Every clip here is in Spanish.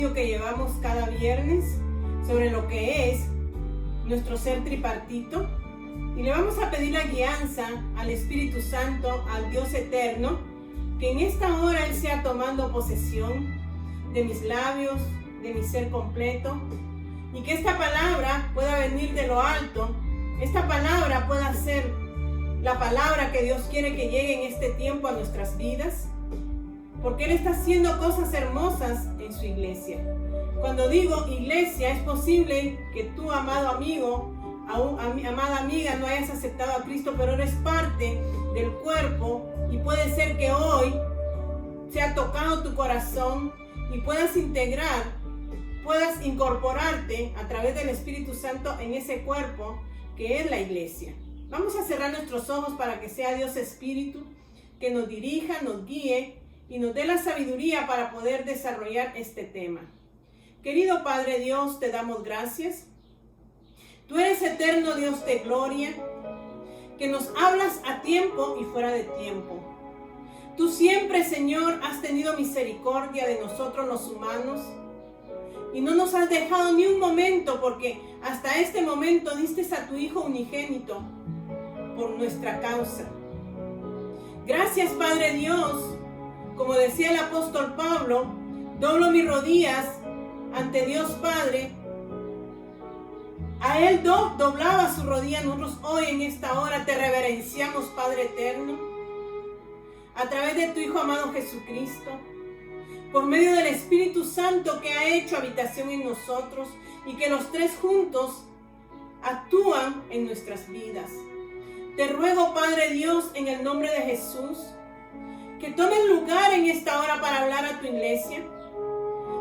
Que llevamos cada viernes sobre lo que es nuestro ser tripartito, y le vamos a pedir la guianza al Espíritu Santo, al Dios eterno, que en esta hora Él sea tomando posesión de mis labios, de mi ser completo, y que esta palabra pueda venir de lo alto, esta palabra pueda ser la palabra que Dios quiere que llegue en este tiempo a nuestras vidas, porque Él está haciendo cosas hermosas en su iglesia. Cuando digo iglesia, es posible que tú, amado amigo, amada amiga, no hayas aceptado a Cristo, pero eres parte del cuerpo, y puede ser que hoy se ha tocado tu corazón y puedas incorporarte a través del Espíritu Santo en ese cuerpo que es la iglesia. Vamos a cerrar nuestros ojos para que sea Dios Espíritu que nos dirija, nos guíe y nos dé la sabiduría para poder desarrollar este tema. Querido Padre Dios, te damos gracias. Tú eres eterno Dios de gloria, que nos hablas a tiempo y fuera de tiempo. Tú siempre, Señor, has tenido misericordia de nosotros los humanos y no nos has dejado ni un momento, porque hasta este momento diste a tu Hijo unigénito por nuestra causa. Gracias, Padre Dios. Como decía el apóstol Pablo, doblo mis rodillas ante Dios Padre. A Él doblaba su rodilla. Nosotros hoy en esta hora te reverenciamos, Padre eterno, a través de tu Hijo amado Jesucristo, por medio del Espíritu Santo que ha hecho habitación en nosotros y que los tres juntos actúan en nuestras vidas. Te ruego, Padre Dios, en el nombre de Jesús, que tomes lugar en esta hora para hablar a tu iglesia,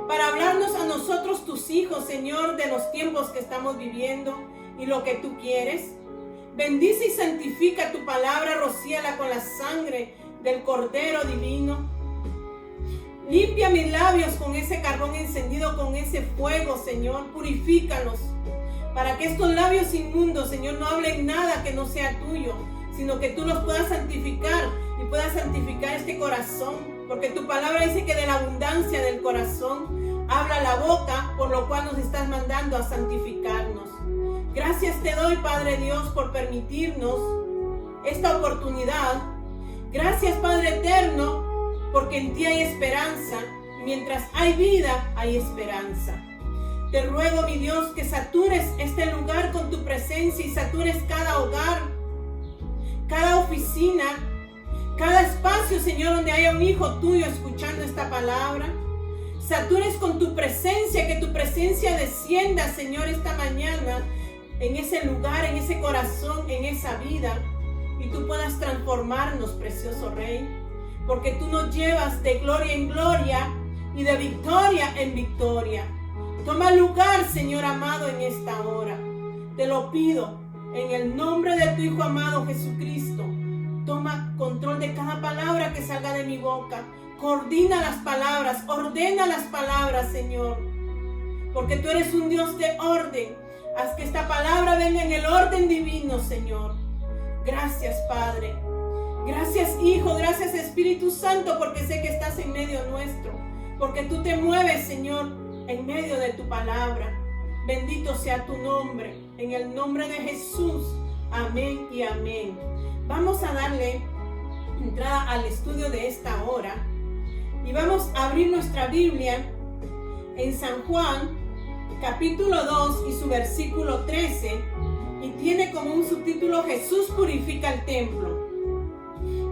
para hablarnos a nosotros, tus hijos, Señor, de los tiempos que estamos viviendo y lo que tú quieres. Bendice y santifica tu palabra, rocíala con la sangre del Cordero Divino. Limpia mis labios con ese carbón encendido, con ese fuego, Señor. Purifícalos, para que estos labios inmundos, Señor, no hablen nada que no sea tuyo, sino que tú los puedas santificar y puedas santificar este corazón, porque tu palabra dice que de la abundancia del corazón habla la boca, por lo cual nos estás mandando a santificarnos. Gracias te doy, Padre Dios, por permitirnos esta oportunidad. Gracias, Padre eterno, porque en ti hay esperanza, y mientras hay vida, hay esperanza. Te ruego, mi Dios, que satures este lugar con tu presencia y satures cada hogar, cada oficina, cada espacio, Señor, donde haya un hijo tuyo escuchando esta palabra. Satures con tu presencia, que tu presencia descienda, Señor, esta mañana en ese lugar, en ese corazón, en esa vida, y tú puedas transformarnos, precioso Rey, porque tú nos llevas de gloria en gloria y de victoria en victoria. Toma lugar, Señor amado, en esta hora. Te lo pido en el nombre de tu Hijo amado Jesucristo. Toma control de cada palabra que salga de mi boca. Coordina las palabras, ordena las palabras, Señor, porque tú eres un Dios de orden. Haz que esta palabra venga en el orden divino, Señor. Gracias, Padre. Gracias, Hijo. Gracias, Espíritu Santo, porque sé que estás en medio nuestro, porque tú te mueves, Señor, en medio de tu palabra. Bendito sea tu nombre, en el nombre de Jesús. Amén y amén. Vamos a darle entrada al estudio de esta hora y vamos a abrir nuestra Biblia en San Juan, capítulo 2 y su versículo 13, y tiene como un subtítulo: Jesús purifica el templo.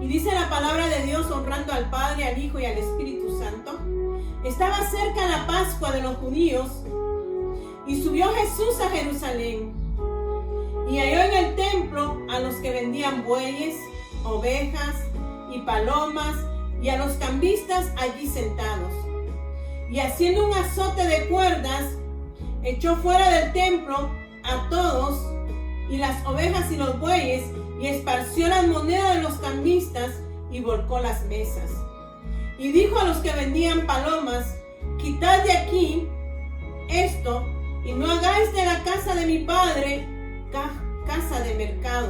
Y dice la palabra de Dios, honrando al Padre, al Hijo y al Espíritu Santo. Estaba cerca la Pascua de los judíos, y subió Jesús a Jerusalén, y halló en el templo a los que vendían bueyes, ovejas y palomas, y a los cambistas allí sentados. Y haciendo un azote de cuerdas, echó fuera del templo a todos, y las ovejas y los bueyes, y esparció las monedas de los cambistas, y volcó las mesas. Y dijo a los que vendían palomas: quitad de aquí esto, y no hagáis de la casa de mi padre casa de mercado.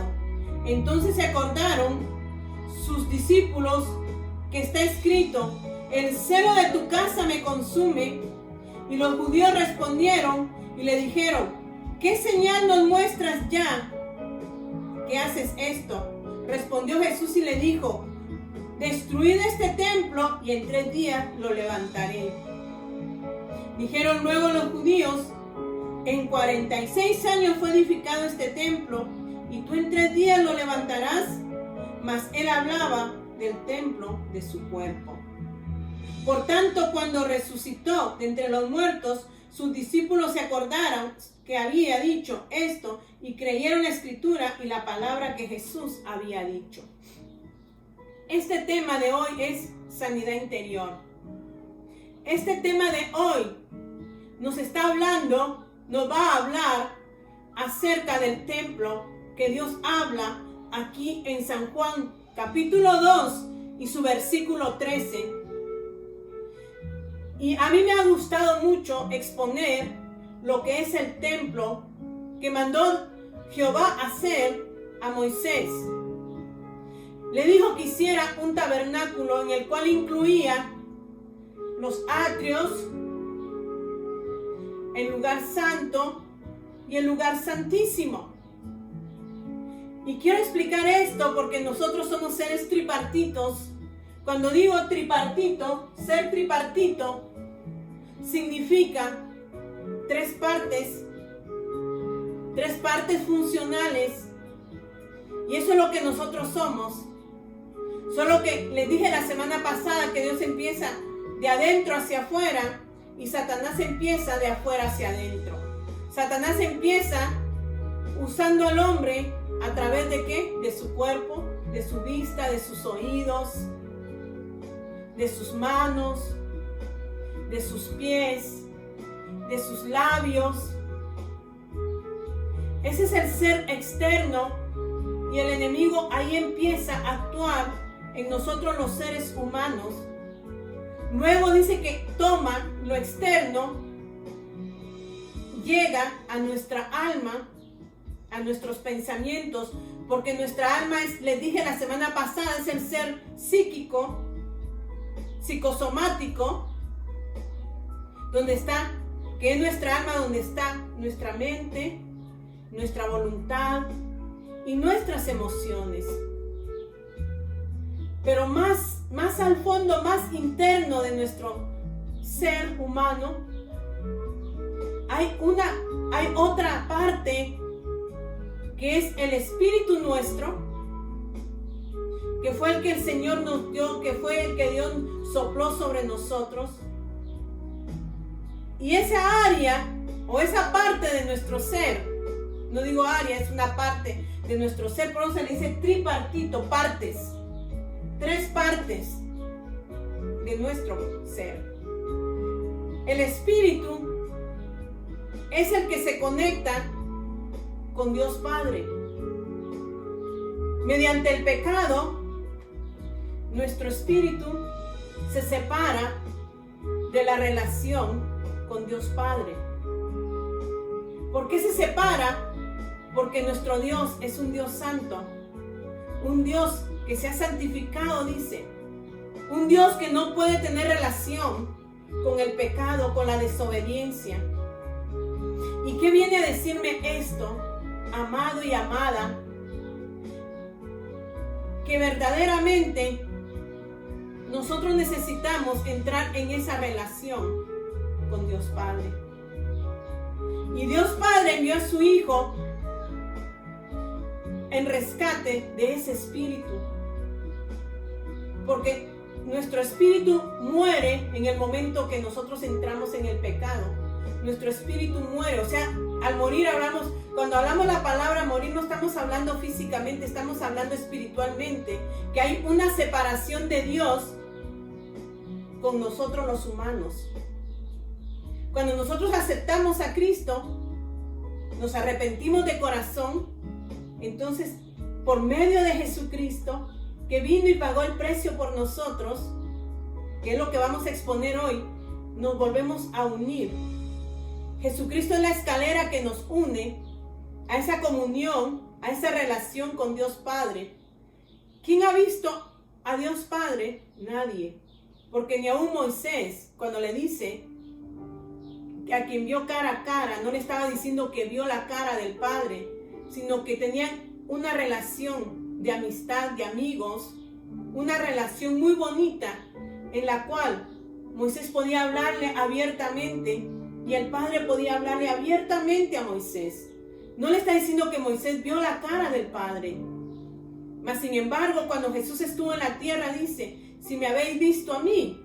Entonces se acordaron sus discípulos que está escrito: el celo de tu casa me consume. Y los judíos respondieron y le dijeron: ¿qué señal nos muestras ya que haces esto? Respondió Jesús y le dijo: destruid este templo y en 3 días lo levantaré. Dijeron luego los judíos: en 46 años fue edificado este templo, y tú en 3 días lo levantarás. Mas él hablaba del templo de su cuerpo. Por tanto, cuando resucitó de entre los muertos, sus discípulos se acordaron que había dicho esto y creyeron la escritura y la palabra que Jesús había dicho. Este tema de hoy es sanidad interior. Este tema de hoy nos va a hablar acerca del templo que Dios habla aquí en San Juan, capítulo 2 y su versículo 13. Y a mí me ha gustado mucho exponer lo que es el templo que mandó Jehová hacer a Moisés. Le dijo que hiciera un tabernáculo en el cual incluía los atrios, el lugar santo y el lugar santísimo. Y quiero explicar esto porque nosotros somos seres tripartitos. Cuando digo tripartito, ser tripartito significa 3 partes funcionales. Y eso es lo que nosotros somos. Solo que les dije la semana pasada que Dios empieza de adentro hacia afuera y Satanás empieza de afuera hacia adentro. Satanás empieza usando al hombre a través de ¿qué? De su cuerpo, de su vista, de sus oídos, de sus manos, de sus pies, de sus labios. Ese es el ser externo y el enemigo ahí empieza a actuar en nosotros los seres humanos. Luego dice que toma lo externo, llega a nuestra alma, a nuestros pensamientos, porque nuestra alma es, les dije la semana pasada, es el ser psíquico, psicosomático, donde está, que es nuestra alma, donde está nuestra mente, nuestra voluntad y nuestras emociones. Pero más al fondo, más interno de nuestro ser humano, hay otra parte que es el espíritu nuestro, que fue el que el Señor nos dio, que fue el que Dios sopló sobre nosotros. Y esa área o esa parte de nuestro ser, no digo área, es una parte de nuestro ser, por eso se le dice tripartito, partes, 3 partes de nuestro ser. El espíritu es el que se conecta con Dios Padre. Mediante el pecado, nuestro espíritu se separa de la relación con Dios Padre. ¿Por qué se separa? Porque nuestro Dios es un Dios santo, un Dios que se ha santificado, dice, un Dios que no puede tener relación con el pecado, con la desobediencia. ¿Y qué viene a decirme esto, amado y amada? Que verdaderamente nosotros necesitamos entrar en esa relación con Dios Padre. Y Dios Padre envió a su Hijo en rescate de ese espíritu. Porque nuestro espíritu muere en el momento que nosotros entramos en el pecado. Nuestro espíritu muere, o sea, al morir cuando hablamos la palabra morir no estamos hablando físicamente, estamos hablando espiritualmente, que hay una separación de Dios con nosotros los humanos. Cuando nosotros aceptamos a Cristo, nos arrepentimos de corazón, entonces por medio de Jesucristo, que vino y pagó el precio por nosotros, que es lo que vamos a exponer hoy, nos volvemos a unir. Jesucristo es la escalera que nos une a esa comunión, a esa relación con Dios Padre. ¿Quién ha visto a Dios Padre? Nadie. Porque ni aún Moisés, cuando le dice a quien vio cara a cara, no le estaba diciendo que vio la cara del Padre, sino que tenían una relación de amistad, de amigos, una relación muy bonita en la cual Moisés podía hablarle abiertamente y el Padre podía hablarle abiertamente a Moisés. No le está diciendo que Moisés vio la cara del Padre. Mas sin embargo, cuando Jesús estuvo en la tierra, dice, si me habéis visto a mí,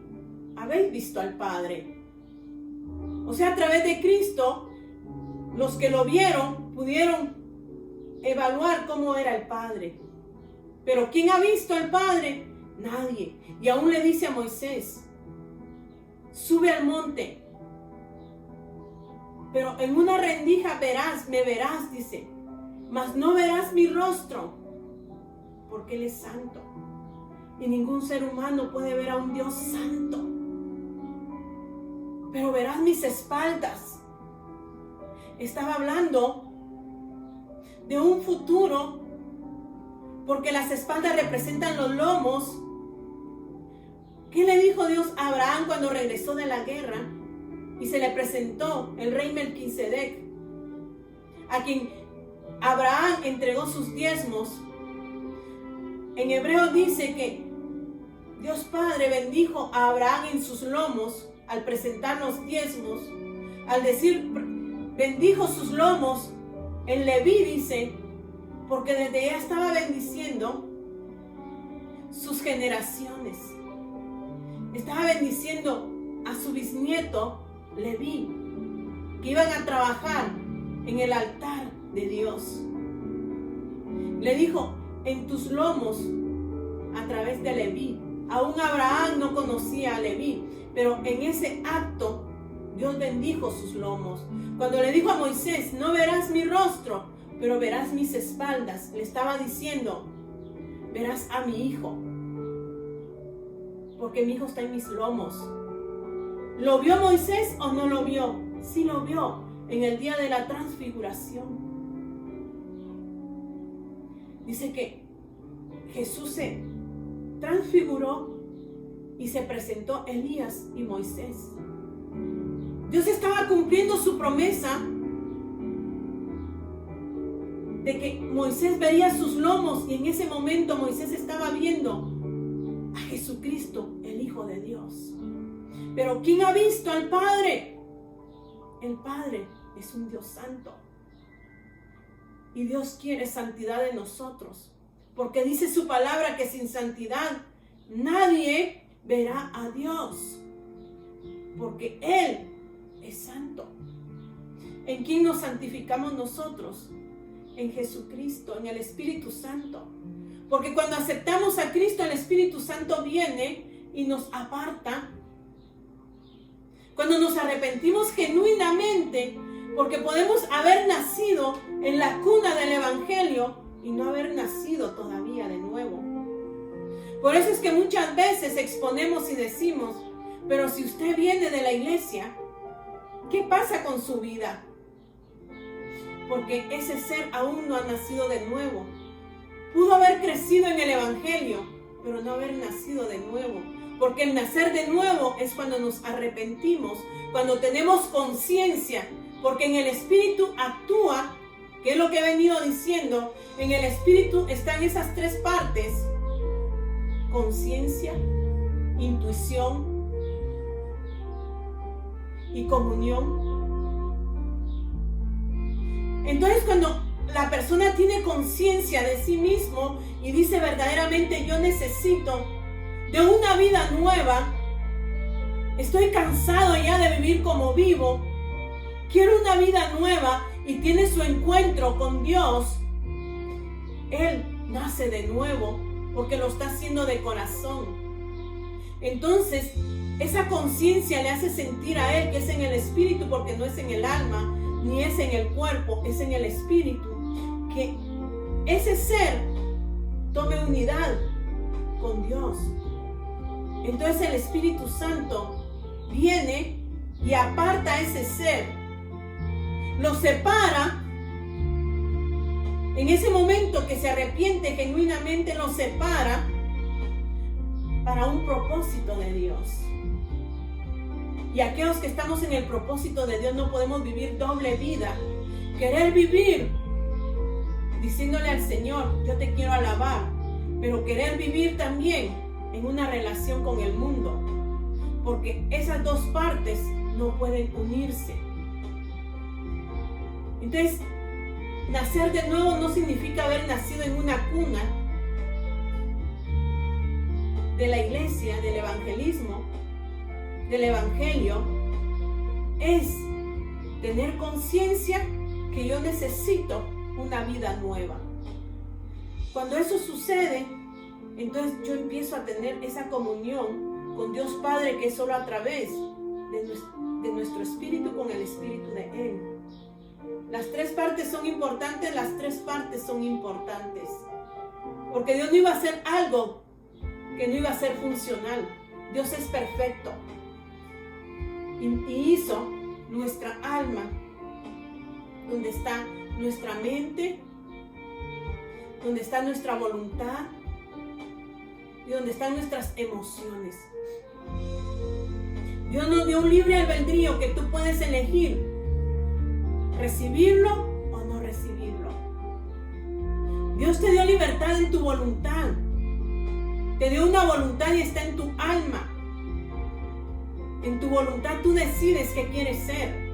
habéis visto al Padre. O sea, a través de Cristo, los que lo vieron pudieron evaluar cómo era el Padre. Pero ¿quién ha visto al Padre? Nadie. Y aún le dice a Moisés, sube al monte, pero en una rendija me verás, dice, mas no verás mi rostro, porque Él es santo. Y ningún ser humano puede ver a un Dios santo. Pero verás mis espaldas. Estaba hablando de un futuro, porque las espaldas representan los lomos. ¿Qué le dijo Dios a Abraham cuando regresó de la guerra y se le presentó el rey Melquisedec, a quien Abraham entregó sus diezmos? En hebreo dice que Dios Padre bendijo a Abraham en sus lomos al presentar los diezmos. Al decir bendijo sus lomos, en Leví dice, porque desde ella estaba bendiciendo sus generaciones. Estaba bendiciendo a su bisnieto Leví, que iban a trabajar en el altar de Dios. Le dijo, en tus lomos, a través de Leví. Aún Abraham no conocía a Leví, pero en ese acto Dios bendijo sus lomos. Cuando le dijo a Moisés, no verás mi rostro, pero verás mis espaldas, le estaba diciendo, verás a mi hijo, porque mi hijo está en mis lomos. ¿Lo vio Moisés o no lo vio? Sí lo vio en el día de la transfiguración. Dice que Jesús se transfiguró y se presentó Elías y Moisés. Dios estaba cumpliendo su promesa de que Moisés vería sus lomos, y en ese momento Moisés estaba viendo a Jesucristo, el Hijo de Dios. Pero ¿quién ha visto al Padre? El Padre es un Dios santo. Y Dios quiere santidad de nosotros, porque dice su palabra que sin santidad nadie verá a Dios, porque Él es santo. ¿En quién nos santificamos nosotros? En Jesucristo, en el Espíritu Santo. Porque cuando aceptamos a Cristo, el Espíritu Santo viene y nos aparta. Cuando nos arrepentimos genuinamente, porque podemos haber nacido en la cuna del Evangelio y no haber nacido todavía de nuevo. Por eso es que muchas veces exponemos y decimos, pero si usted viene de la iglesia, ¿qué pasa con su vida? Porque ese ser aún no ha nacido de nuevo. Pudo haber crecido en el Evangelio, pero no haber nacido de nuevo. Porque el nacer de nuevo es cuando nos arrepentimos, cuando tenemos conciencia, porque en el Espíritu actúa, que es lo que he venido diciendo, en el Espíritu están esas tres partes: conciencia, intuición y comunión. Entonces, cuando la persona tiene conciencia de sí mismo y dice verdaderamente, yo necesito de una vida nueva, estoy cansado ya de vivir como vivo, quiero una vida nueva, y tiene su encuentro con Dios, él nace de nuevo porque lo está haciendo de corazón. Entonces, esa conciencia le hace sentir a él que es en el espíritu, porque no es en el alma, ni es en el cuerpo, es en el espíritu, que ese ser tome unidad con Dios. Entonces el Espíritu Santo viene y aparta a ese ser, lo separa. En ese momento que se arrepiente genuinamente, lo separa para un propósito de Dios. Y aquellos que estamos en el propósito de Dios no podemos vivir doble vida. Querer vivir diciéndole al Señor, yo te quiero alabar, pero querer vivir también en una relación con el mundo, porque esas dos partes no pueden unirse. Entonces, nacer de nuevo no significa haber nacido en una cuna de la iglesia, del evangelismo, del evangelio. Es tener conciencia que yo necesito una vida nueva. Cuando eso sucede, entonces yo empiezo a tener esa comunión con Dios Padre, que es solo a través de nuestro espíritu con el espíritu de Él. Las tres partes son importantes, porque Dios no iba a hacer algo que no iba a ser funcional. Dios es perfecto y hizo nuestra alma, donde está nuestra mente, donde está nuestra voluntad y donde están nuestras emociones. Dios nos dio un libre albedrío que tú puedes elegir recibirlo o no recibirlo. Dios te dio libertad en tu voluntad, te dio una voluntad y está en tu alma. En tu voluntad tú decides qué quieres ser.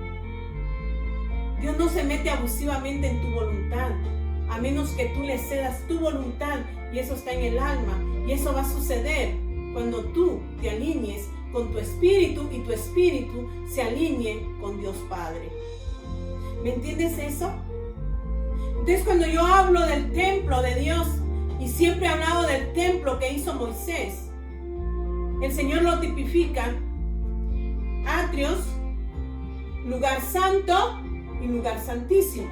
Dios no se mete abusivamente en tu voluntad, a menos que tú le cedas tu voluntad, y eso está en el alma. Y eso va a suceder cuando tú te alinees con tu espíritu y tu espíritu se alinee con Dios Padre. ¿Me entiendes eso? Entonces, cuando yo hablo del templo de Dios, y siempre he hablado del templo que hizo Moisés, el Señor lo tipifica: atrios, lugar santo y lugar santísimo.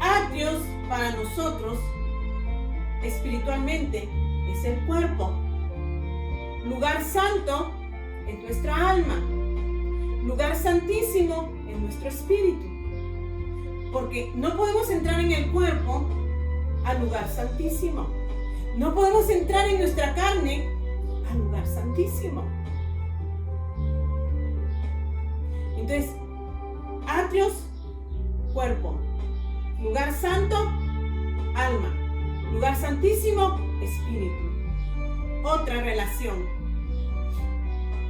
Atrios para nosotros espiritualmente es el cuerpo. Lugar santo es nuestra alma. Lugar santísimo es nuestro espíritu. Porque no podemos entrar en el cuerpo al lugar santísimo. No podemos entrar en nuestra carne al lugar santísimo. Entonces, atrios, cuerpo. Lugar santo, alma. Lugar santísimo, espíritu. Otra relación.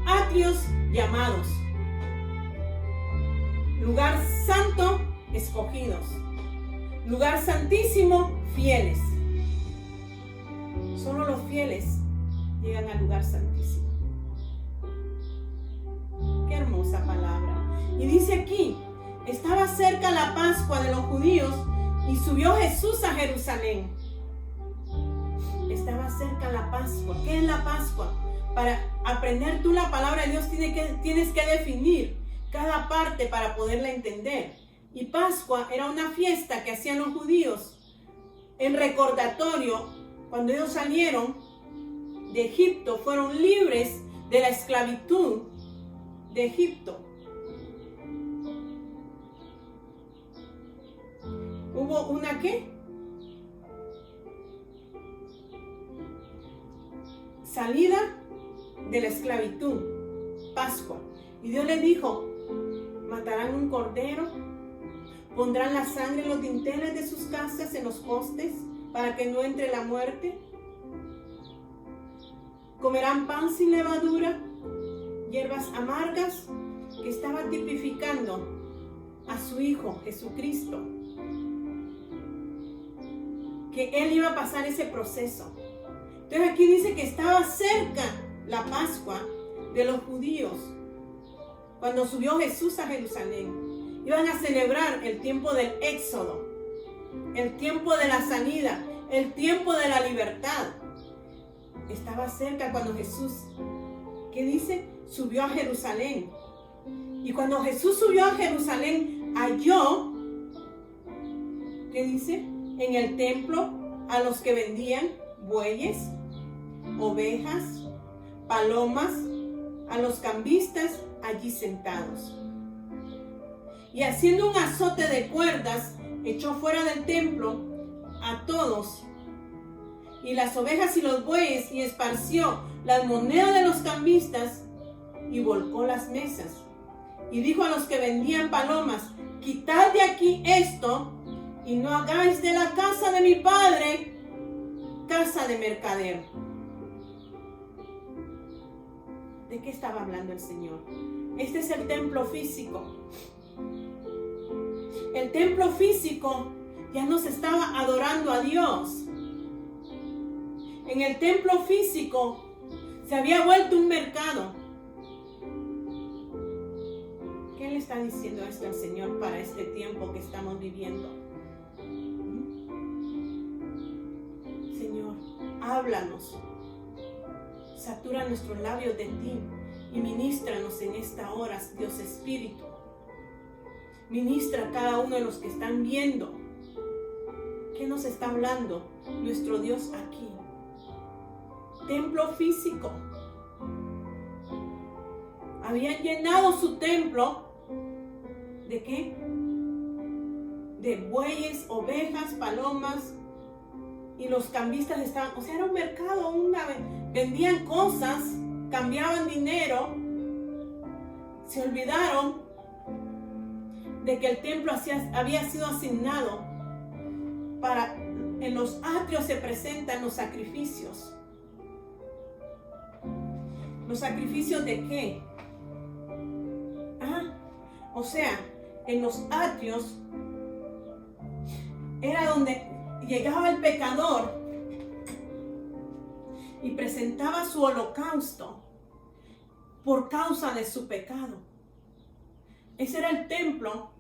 Atrios, llamados. Lugar santo, escogidos. Lugar santísimo, fieles. Solo los fieles llegan al lugar santísimo. Qué hermosa palabra. Y dice aquí: estaba cerca la Pascua de los judíos y subió Jesús a Jerusalén. Estaba cerca la Pascua. ¿Qué es la Pascua? Para aprender tú la palabra de Dios tienes que definir cada parte para poderla entender. Y Pascua era una fiesta que hacían los judíos en recordatorio cuando ellos salieron de Egipto, fueron libres de la esclavitud de Egipto. Hubo una ¿qué? Salida de la esclavitud, Pascua. Y Dios les dijo: matarán un cordero, pondrán la sangre en los dinteles de sus casas, en los postes, para que no entre la muerte. Comerán pan sin levadura, hierbas amargas, que estaba tipificando a su Hijo Jesucristo, que Él iba a pasar ese proceso. Entonces aquí dice que estaba cerca la Pascua de los judíos, cuando subió Jesús a Jerusalén. Iban a celebrar el tiempo del éxodo, el tiempo de la salida, el tiempo de la libertad. Estaba cerca cuando Jesús, ¿qué dice? Subió a Jerusalén. Y cuando Jesús subió a Jerusalén, halló, ¿qué dice? En el templo a los que vendían bueyes, ovejas, palomas, a los cambistas allí sentados. Y haciendo un azote de cuerdas, echó fuera del templo a todos y las ovejas y los bueyes, y esparció las monedas de los cambistas y volcó las mesas. Y dijo a los que vendían palomas: quitad de aquí esto y no hagáis de la casa de mi padre casa de mercader. ¿De qué estaba hablando el Señor? Este es el templo físico. El templo físico ya no se estaba adorando a Dios. En el templo físico se había vuelto un mercado. ¿Qué le está diciendo esto al Señor para este tiempo que estamos viviendo? Señor, háblanos. Satura nuestros labios de ti y ministranos en esta hora, Dios Espíritu. Ministra a cada uno de los que están viendo. ¿Qué nos está hablando nuestro Dios aquí? Templo físico. Habían llenado su templo ¿de qué? De bueyes, ovejas, palomas, y los cambistas estaban, o sea, era un mercado, vendían cosas, cambiaban dinero. Se olvidaron de que el templo había sido asignado para, en los atrios se presentan los sacrificios. ¿Los sacrificios de qué? O sea, en los atrios era donde llegaba el pecador y presentaba su holocausto por causa de su pecado. Ese era el templo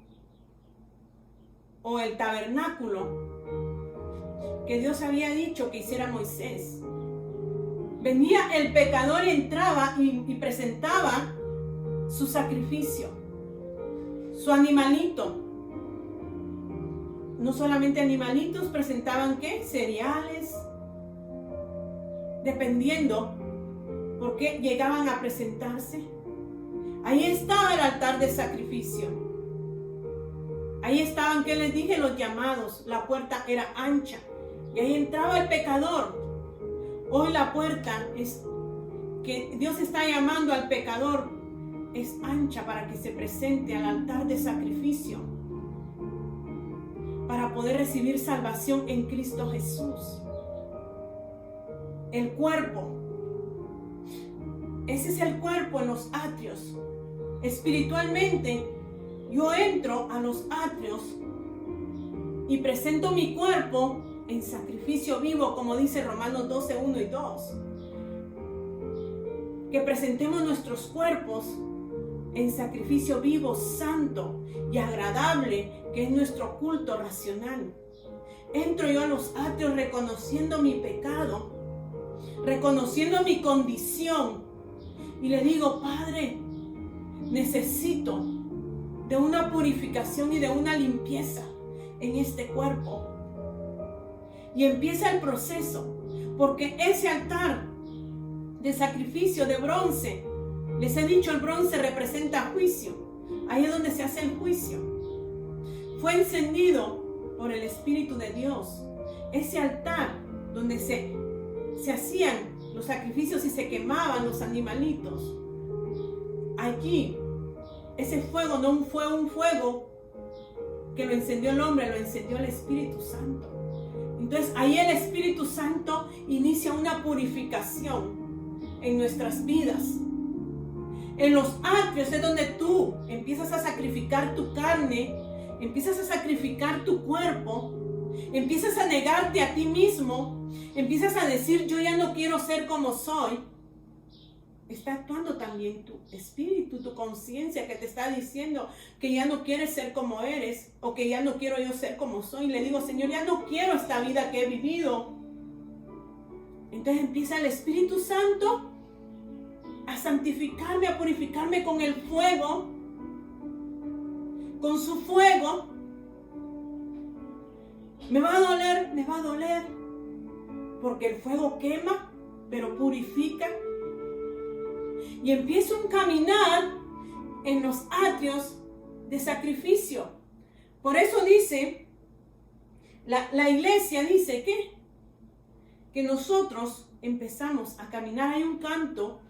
o el tabernáculo que Dios había dicho que hiciera Moisés. Venía el pecador y entraba y presentaba su sacrificio, su animalito. No solamente animalitos, presentaban ¿qué? Cereales, dependiendo por qué llegaban a presentarse. Ahí estaba el altar de sacrificio. Ahí estaban, ¿qué les dije? Los llamados. La puerta era ancha y ahí entraba el pecador. Hoy la puerta es que Dios está llamando al pecador, es ancha para que se presente al altar de sacrificio, para poder recibir salvación en Cristo Jesús. El cuerpo, ese es el cuerpo en los atrios. Espiritualmente, yo entro a los atrios y presento mi cuerpo en sacrificio vivo, como dice Romanos 12, 1 y 2. Que presentemos nuestros cuerpos en sacrificio vivo, santo y agradable, que es nuestro culto racional. Entro yo a los atrios reconociendo mi pecado, reconociendo mi condición, y le digo: Padre, necesito de una purificación y de una limpieza en este cuerpo. Y empieza el proceso, porque ese altar de sacrificio de bronce, les he dicho, el bronce representa juicio. Ahí es donde se hace el juicio. Fue encendido por el Espíritu de Dios. Ese altar donde se hacían los sacrificios y se quemaban los animalitos. Allí, ese fuego no fue un fuego que lo encendió el hombre, lo encendió el Espíritu Santo. Entonces ahí el Espíritu Santo inicia una purificación en nuestras vidas. En los atrios es donde tú empiezas a sacrificar tu carne, empiezas a sacrificar tu cuerpo, empiezas a negarte a ti mismo, empiezas a decir: yo ya no quiero ser como soy. Está actuando también tu espíritu, tu conciencia, que te está diciendo que ya no quieres ser como eres, o que ya no quiero yo ser como soy. Le digo: Señor, ya no quiero esta vida que he vivido. Entonces empieza el Espíritu Santo a santificarme, a purificarme con el fuego, con su fuego. Me va a doler, porque el fuego quema, pero purifica. Y empiezo un caminar en los atrios de sacrificio. Por eso dice, la iglesia dice que nosotros empezamos a caminar. Hay un canto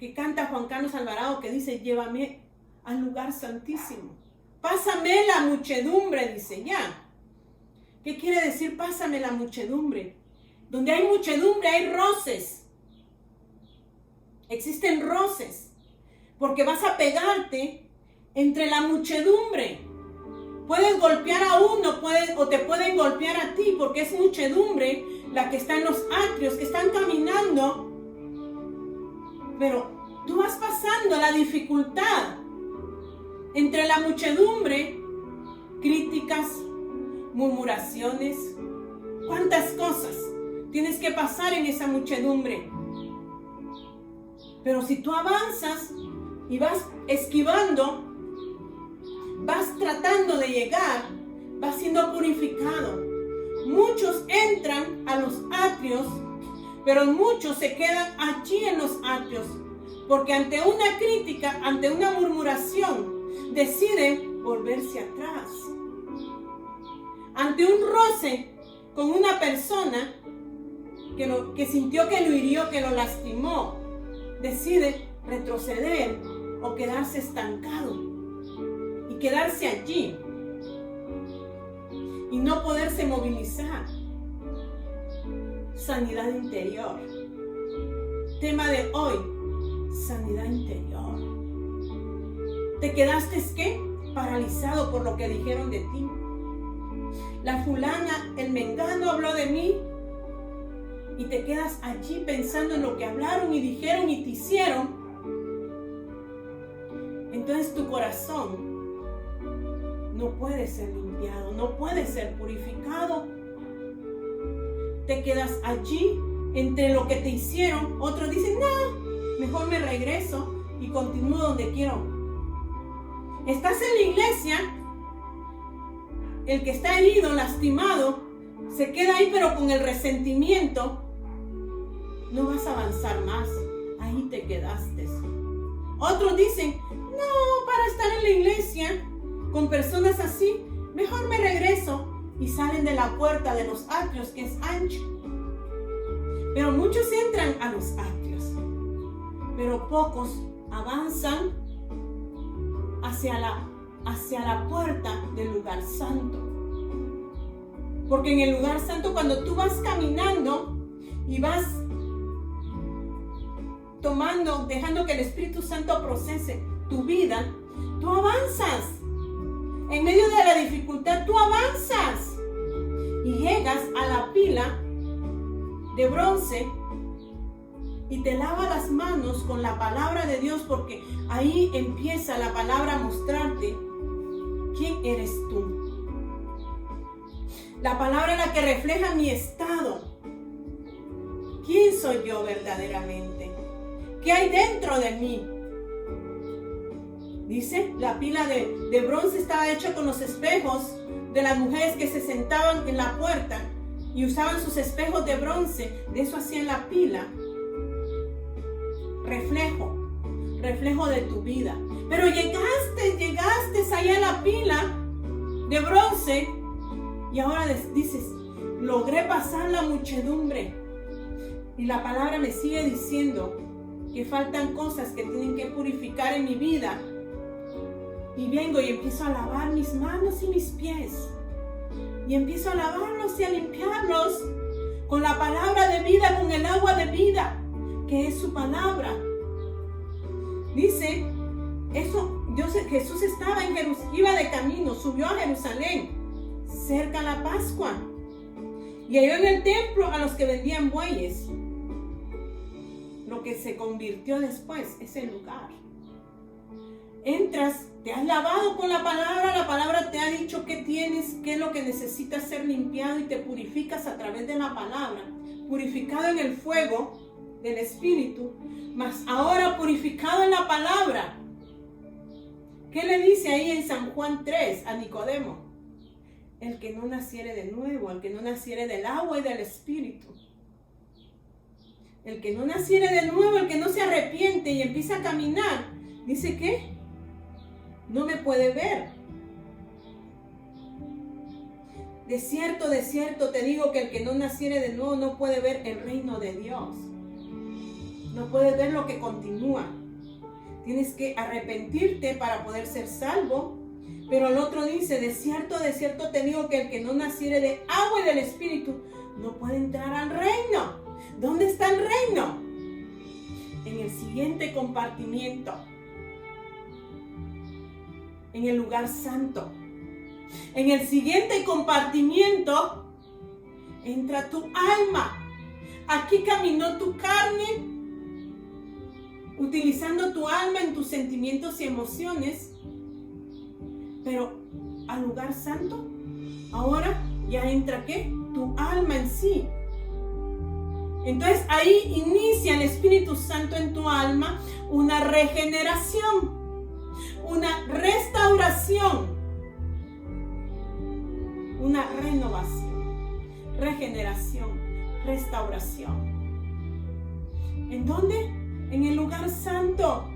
que canta Juan Carlos Alvarado, que dice, llévame al lugar santísimo. Pásame la muchedumbre, dice ya. ¿Qué quiere decir pásame la muchedumbre? Donde hay muchedumbre hay roces. Existen roces. Porque vas a pegarte entre la muchedumbre. Pueden golpear a uno o te pueden golpear a ti, porque es muchedumbre la que está en los atrios, que están caminando. Pero tú vas pasando la dificultad entre la muchedumbre, críticas, murmuraciones, cuántas cosas tienes que pasar en esa muchedumbre. Pero si tú avanzas y vas esquivando, vas tratando de llegar, vas siendo purificado. Muchos entran a los atrios, pero muchos se quedan allí en los atrios, porque ante una crítica, ante una murmuración, deciden volverse atrás. Ante un roce con una persona que sintió que lo hirió, que lo lastimó, decide retroceder o quedarse estancado y quedarse allí y no poderse movilizar. Sanidad interior. Tema de hoy, sanidad interior. ¿Te quedaste qué? Paralizado por lo que dijeron de ti. La fulana, el mengano habló de mí y te quedas allí pensando en lo que hablaron y dijeron y te hicieron. Entonces tu corazón no puede ser limpiado, no puede ser purificado. Te quedas allí entre lo que te hicieron. Otros dicen, no, mejor me regreso y continúo donde quiero. Estás en la iglesia, el que está herido, lastimado, se queda ahí pero con el resentimiento. No vas a avanzar más, ahí te quedaste. Otros dicen, no, para estar en la iglesia con personas así, mejor me regreso. Y salen de la puerta de los atrios, que es ancho. Pero muchos entran a los atrios, pero pocos avanzan hacia la puerta del lugar santo. Porque en el lugar santo, cuando tú vas caminando y vas tomando, dejando que el Espíritu Santo procese tu vida, tú avanzas. En medio de la dificultad, tú avanzas y llegas a la pila de bronce y te lava las manos con la palabra de Dios, porque ahí empieza la palabra a mostrarte quién eres tú. La palabra es la que refleja mi estado. ¿Quién soy yo verdaderamente? ¿Qué hay dentro de mí? Dice, la pila de bronce estaba hecha con los espejos de las mujeres que se sentaban en la puerta y usaban sus espejos de bronce. De eso hacían la pila. Reflejo de tu vida. Pero llegaste allá a la pila de bronce y ahora dices, logré pasar la muchedumbre. Y la palabra me sigue diciendo que faltan cosas que tienen que purificar en mi vida. Y vengo y empiezo a lavar mis manos y mis pies. Y empiezo a lavarlos y a limpiarlos con la palabra de vida, con el agua de vida, que es su palabra. Dice, Jesús estaba en Jerusalén, iba de camino, subió a Jerusalén, cerca a la Pascua. Y halló en el templo a los que vendían bueyes. Lo que se convirtió después, ese lugar. Entras, te has lavado con la palabra te ha dicho qué tienes, qué es lo que necesitas ser limpiado, y te purificas a través de la palabra, purificado en el fuego del Espíritu, mas ahora purificado en la palabra. ¿Qué le dice ahí en San Juan 3 a Nicodemo? El que no naciere de nuevo, el que no naciere del agua y del Espíritu. El que no naciere de nuevo, el que no se arrepiente y empieza a caminar, dice que no me puede ver. De cierto te digo que el que no naciere de nuevo no puede ver el reino de Dios. No puedes ver lo que continúa. Tienes que arrepentirte para poder ser salvo. Pero el otro dice, de cierto te digo que el que no naciere de agua y del Espíritu no puede entrar al reino. ¿Dónde está el reino? En el siguiente compartimiento. En el lugar santo. En el siguiente compartimiento entra tu alma. Aquí caminó tu carne, utilizando tu alma en tus sentimientos y emociones. Pero al lugar santo, ahora ya entra ¿qué? Tu alma en sí. Entonces ahí inicia el Espíritu Santo en tu alma una regeneración, una restauración, una renovación, regeneración, restauración. ¿En dónde? En el lugar santo.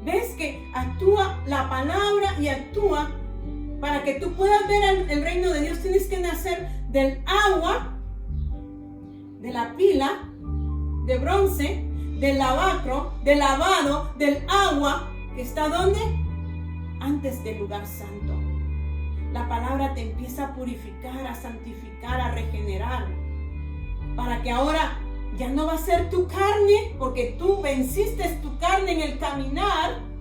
¿Ves que actúa la palabra y actúa? Para que tú puedas ver el reino de Dios tienes que nacer del agua, de la pila de bronce, del lavacro, del lavado, del agua, que está ¿dónde? Antes del lugar santo. La palabra te empieza a purificar, a santificar, a regenerar, para que ahora ya no va a ser tu carne, porque tú venciste tu carne en el caminar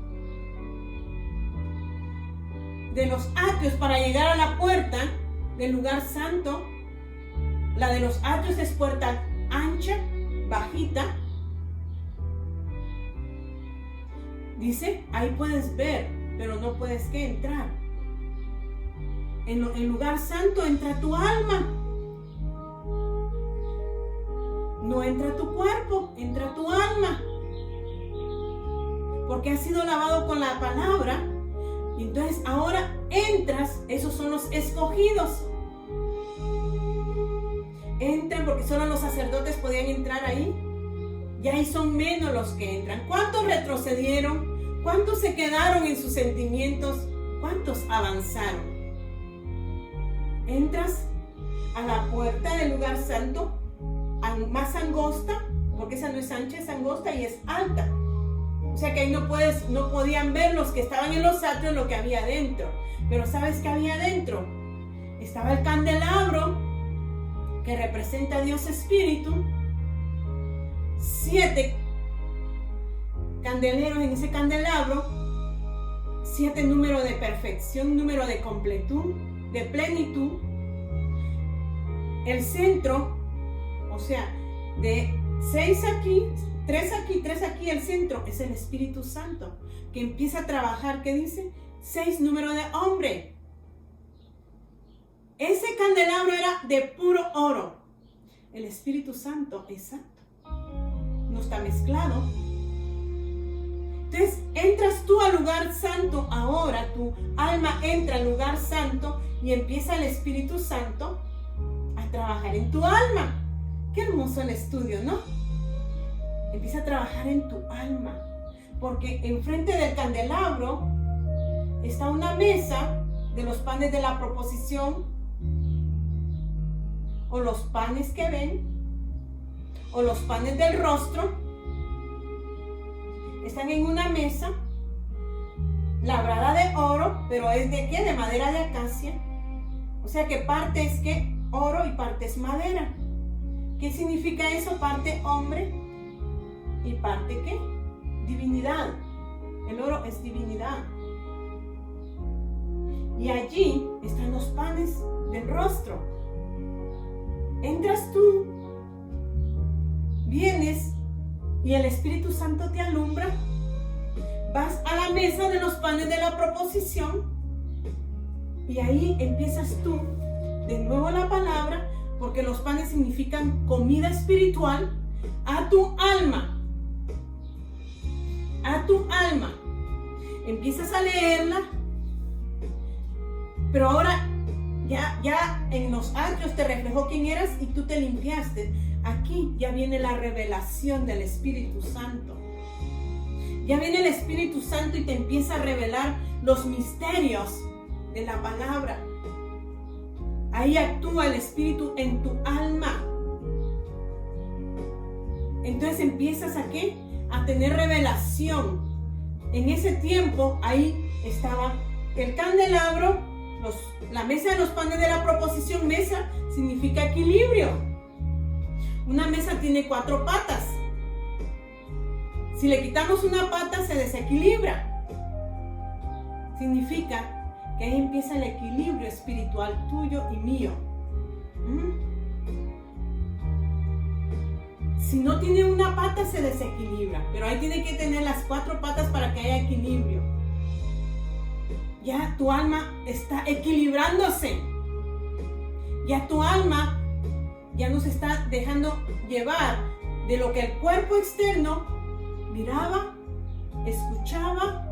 de los atrios para llegar a la puerta del lugar santo. La de los atrios es puerta ancha, bajita. Dice, ahí puedes ver, pero no puedes ¿qué? Entrar. En el lugar santo entra tu alma. No entra tu cuerpo, entra tu alma. Porque has sido lavado con la palabra. Y entonces ahora entras, esos son los escogidos. Entran porque solo los sacerdotes podían entrar ahí. Y ahí son menos los que entran. ¿Cuántos retrocedieron? ¿Cuántos se quedaron en sus sentimientos? ¿Cuántos avanzaron? Entras a la puerta del lugar santo, más angosta, porque esa no es ancha, es angosta y es alta. O sea que ahí no podían ver los que estaban en los atrios lo que había adentro. Pero ¿sabes qué había adentro? Estaba el candelabro, que representa a Dios Espíritu. 7 candeleros en ese candelabro. 7 números de perfección, número de completud, de plenitud. El centro, o sea, de 6 aquí, 3 aquí, 3 aquí, el centro es el Espíritu Santo, que empieza a trabajar, ¿qué dice? 6 números de hombre. Ese candelabro era de puro oro. El Espíritu Santo es santo. No está mezclado. Entonces, entras tú al lugar santo ahora, tu alma entra al lugar santo y empieza el Espíritu Santo a trabajar en tu alma. Qué hermoso el estudio, ¿no? Empieza a trabajar en tu alma, porque enfrente del candelabro está una mesa de los panes de la proposición, o los panes que ven, o los panes del rostro. Están en una mesa labrada de oro, pero ¿es de qué? De madera de acacia. O sea que parte es ¿qué? Oro y parte es madera. ¿Qué significa eso? Parte hombre y parte ¿qué? Divinidad. El oro es divinidad. Y allí están los panes del rostro. Entras tú, vienes y el Espíritu Santo te alumbra. Vas a la mesa de los panes de la proposición y ahí empiezas tú de nuevo la palabra, porque los panes significan comida espiritual a tu alma. A tu alma. Empiezas a leerla, pero ahora ya en los atrios te reflejó quién eras y tú te limpiaste. Aquí ya viene la revelación del Espíritu Santo. Ya viene el Espíritu Santo y te empieza a revelar los misterios de la palabra. Ahí actúa el Espíritu en tu alma. Entonces empiezas ¿a qué? A tener revelación. En ese tiempo ahí estaba el candelabro, la mesa de los panes de la proposición. Mesa significa equilibrio. Una mesa tiene 4 patas. Si le quitamos una pata se desequilibra. Significa que ahí empieza el equilibrio espiritual tuyo y mío. Si no tiene una pata se desequilibra, pero ahí tiene que tener las 4 patas para que haya equilibrio. Ya tu alma está equilibrándose. Ya tu alma ya no se está dejando llevar de lo que el cuerpo externo miraba, escuchaba,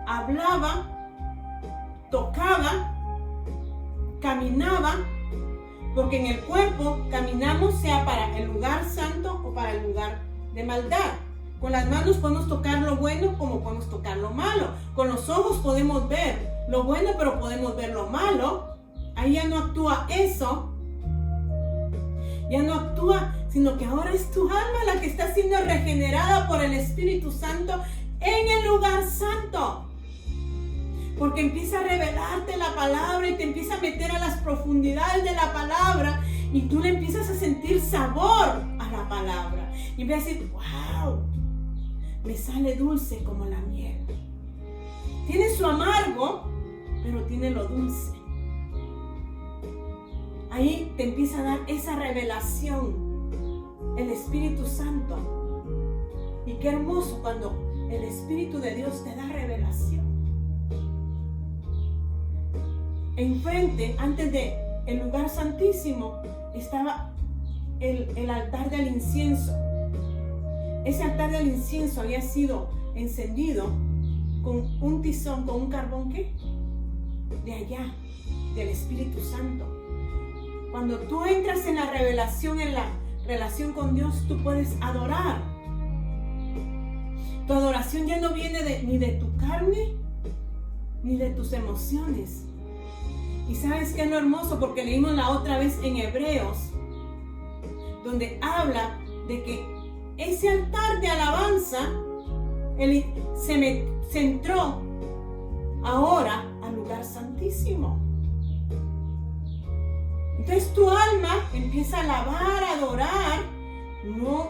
hablaba, tocaba, caminaba, porque en el cuerpo caminamos sea para el lugar santo o para el lugar de maldad. Con las manos podemos tocar lo bueno como podemos tocar lo malo. Con los ojos podemos ver lo bueno, pero podemos ver lo malo. Ahí ya no actúa eso. Ya no actúa, sino que ahora es tu alma la que está siendo regenerada por el Espíritu Santo en el lugar santo. Porque empieza a revelarte la palabra y te empieza a meter a las profundidades de la palabra y tú le empiezas a sentir sabor a la palabra. Y empiezas a decir, wow, me sale dulce como la miel. Tiene su amargo, pero tiene lo dulce. Ahí te empieza a dar esa revelación el Espíritu Santo. Y qué hermoso cuando el Espíritu de Dios te da revelación. Enfrente, antes de el lugar santísimo, estaba el altar del incienso. Ese altar del incienso había sido encendido con un tizón, con un carbón, ¿qué? De allá, del Espíritu Santo. Cuando tú entras en la revelación, en la relación con Dios, tú puedes adorar. Tu adoración ya no viene ni de tu carne, ni de tus emociones. Y ¿sabes qué es lo hermoso? Porque leímos la otra vez en Hebreos, donde habla de que ese altar de alabanza se entró ahora al lugar santísimo. Entonces tu alma empieza a alabar, a adorar,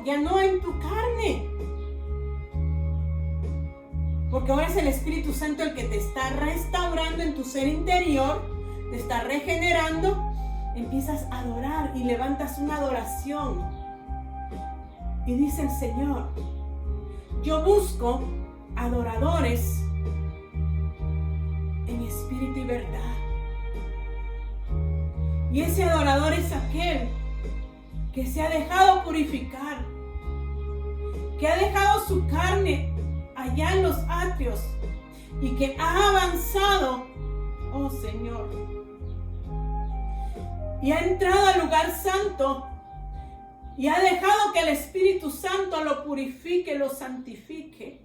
ya no en tu carne. Porque ahora es el Espíritu Santo el que te está restaurando en tu ser interior, te está regenerando. Empiezas a adorar y levantas una adoración. Y dice el Señor, yo busco adoradores en espíritu y verdad. Y ese adorador es aquel que se ha dejado purificar, que ha dejado su carne allá en los atrios y que ha avanzado, oh Señor, y ha entrado al lugar santo y ha dejado que el Espíritu Santo lo purifique, lo santifique.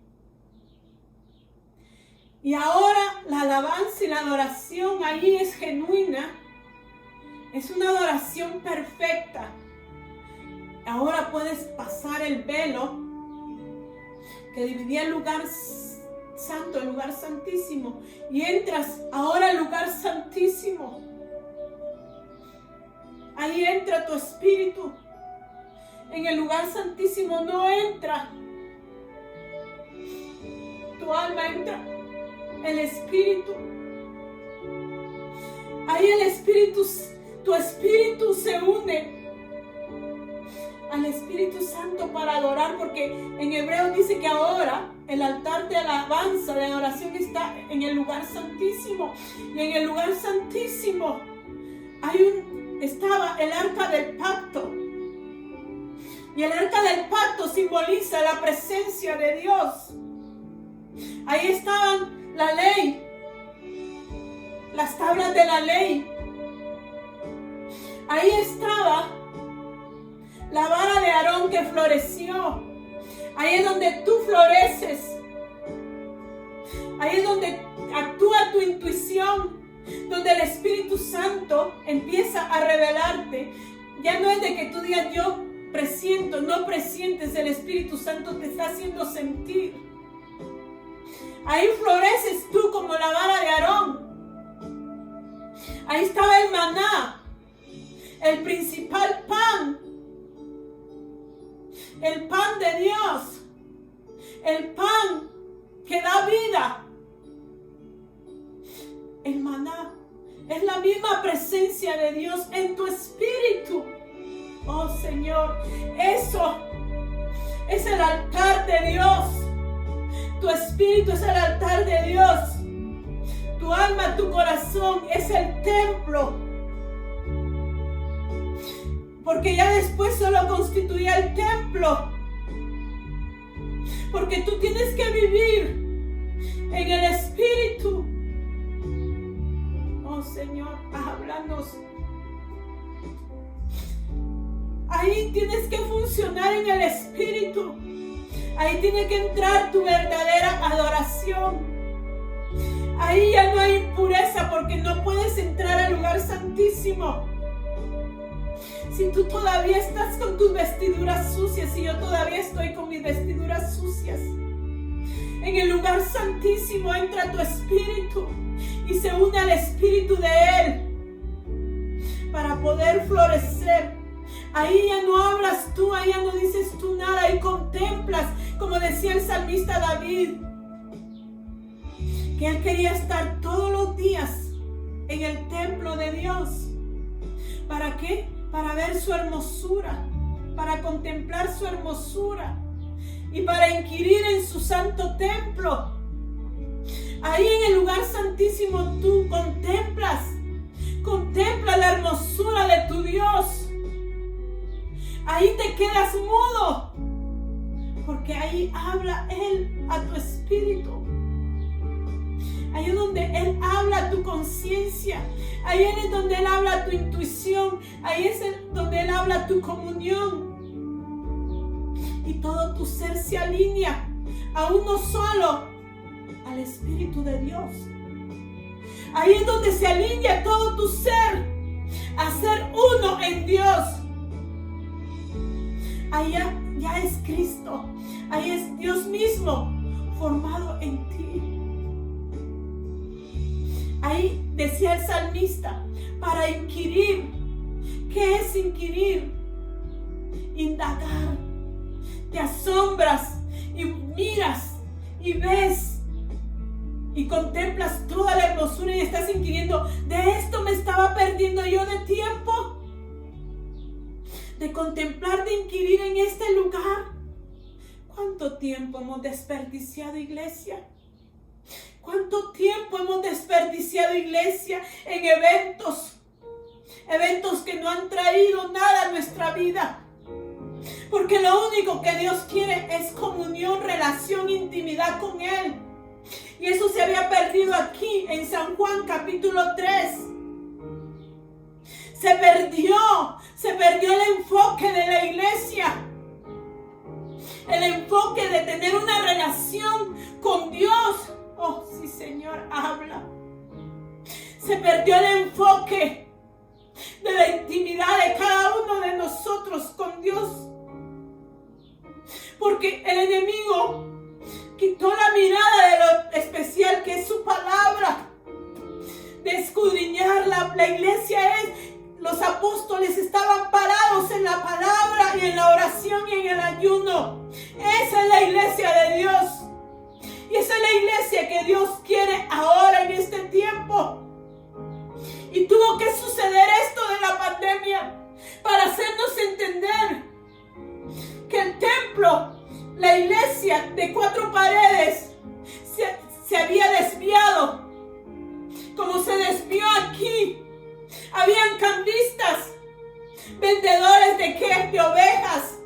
Y ahora la alabanza y la adoración ahí es genuina. Es una adoración perfecta. Ahora puedes pasar el velo que dividía el lugar santo, el lugar santísimo. Y entras ahora al lugar santísimo. Ahí entra tu espíritu. En el lugar santísimo no entra tu alma, entra el espíritu. Ahí el espíritu, tu espíritu se une al Espíritu Santo para adorar, porque en Hebreo dice que ahora el altar de alabanza, de adoración está en el lugar santísimo. Y en el lugar santísimo estaba el arca del pacto. Y el arca del pacto simboliza la presencia de Dios. Ahí estaban la ley, las tablas de la ley. Ahí estaba la vara de Aarón que floreció. Ahí es donde tú floreces. Ahí es donde actúa tu intuición, donde el Espíritu Santo empieza a revelarte. Ya no es de que tú digas, yo no presientes, el Espíritu Santo te está haciendo sentir. Ahí floreces tú como la vara de Aarón. Ahí estaba el maná, el principal pan, el pan de Dios, el pan que da vida. El maná es la misma presencia de Dios en tu espíritu. Oh Señor, eso es el altar de Dios. Tu espíritu es el altar de Dios. Tu alma, tu corazón es el templo. Porque ya después solo constituía el templo. Porque tú tienes que vivir en el espíritu. Oh Señor, háblanos. Ahí tienes que funcionar en el espíritu. Ahí tiene que entrar tu verdadera adoración. Ahí ya no hay impureza porque no puedes entrar al lugar santísimo. Si tú todavía estás con tus vestiduras sucias y yo todavía estoy con mis vestiduras sucias, en el lugar santísimo entra tu espíritu y se une al espíritu de Él para poder florecer. Ahí ya no hablas tú, ahí ya no dices tú nada, ahí contemplas, como decía el salmista David, que él quería estar todos los días en el templo de Dios. ¿Para qué? Para ver su hermosura, para contemplar su hermosura y para inquirir en su santo templo. Ahí en el lugar santísimo tú contemplas la hermosura de tu Dios. Ahí te quedas mudo, porque ahí habla Él a tu espíritu. Ahí es donde Él habla a tu conciencia. Ahí es donde Él habla a tu intuición. Ahí es donde Él habla a tu comunión. Y todo tu ser se alinea a uno solo, al Espíritu de Dios. Ahí es donde se alinea todo tu ser a ser uno en Dios. Ahí ya es Cristo. Ahí es Dios mismo formado en ti. Ahí decía el salmista, para inquirir. ¿Qué es inquirir? Indagar. Te asombras y miras y ves y contemplas toda la hermosura y estás inquiriendo, ¿de esto me estaba perdiendo yo de tiempo? De contemplar, de inquirir en este lugar. ¿Cuánto tiempo hemos desperdiciado, iglesia? ¿Cuánto tiempo hemos desperdiciado, iglesia, en eventos que no han traído nada a nuestra vida? Porque lo único que Dios quiere es comunión, relación, intimidad con Él. Y eso se había perdido aquí en San Juan capítulo 3. Se perdió el enfoque de la iglesia. El enfoque de tener una relación con Dios. Oh, sí, Señor, habla. Se perdió el enfoque de la intimidad de cada uno de nosotros con Dios. Porque el enemigo quitó la mirada de lo especial que es su palabra. De escudriñar la iglesia los apóstoles estaban parados en la palabra y en la oración y en el ayuno. Esa es la iglesia de Dios. Y esa es la iglesia que Dios quiere ahora en este tiempo. Y tuvo que suceder esto de la pandemia para hacernos entender que el templo, la iglesia de 4 paredes, se había desviado. Como se desvió aquí. Habían cambistas, vendedores de ovejas,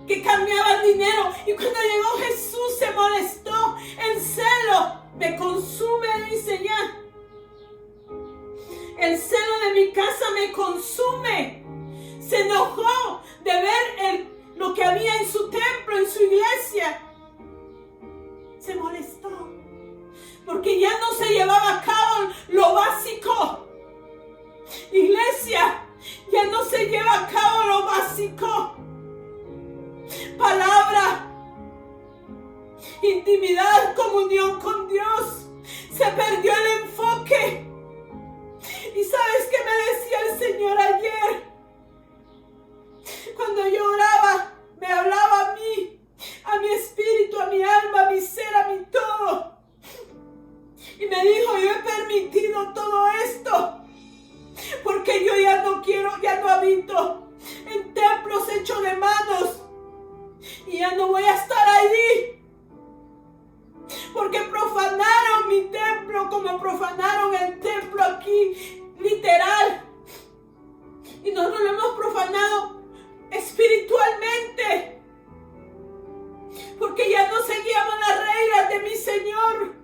que cambiaban dinero. Y cuando llegó Jesús se molestó. El celo me consume, dice ya. El celo de mi casa me consume. Se enojó de ver lo que había en su templo, en su iglesia. Se molestó. Porque ya no se llevaba a cabo lo básico. Iglesia, ya ya no se lleva a cabo lo básico. Palabra, intimidad, comunión con Dios. Se perdió el enfoque. ¿Y sabes qué me decía el Señor ayer? Cuando yo oraba, me hablaba a mí, a mi espíritu, a mi alma, a mi ser, a mi todo. Y me dijo, yo he permitido todo esto porque yo ya no quiero, ya no habito en templos hechos de manos. Y ya no voy a estar allí. Porque profanaron mi templo como profanaron el templo aquí, literal. Y nosotros lo hemos profanado espiritualmente. Porque ya no seguíamos las reglas de mi Señor.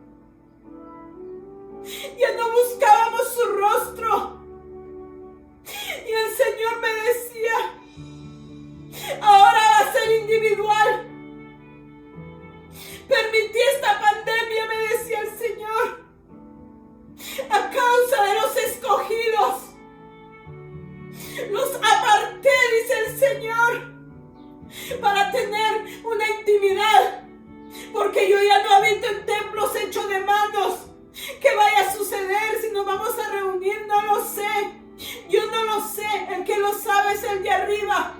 Ya no buscábamos su rostro. Y el Señor me decía, ahora va a ser individual. Permití esta pandemia, me decía el Señor, a causa de los escogidos. Los aparté, dice el Señor, para tener una intimidad. Porque yo ya no habito en templos hechos de manos. ¿Qué vaya a suceder si nos vamos a reunir? No lo sé. Yo no lo sé. El que lo sabe es el de arriba.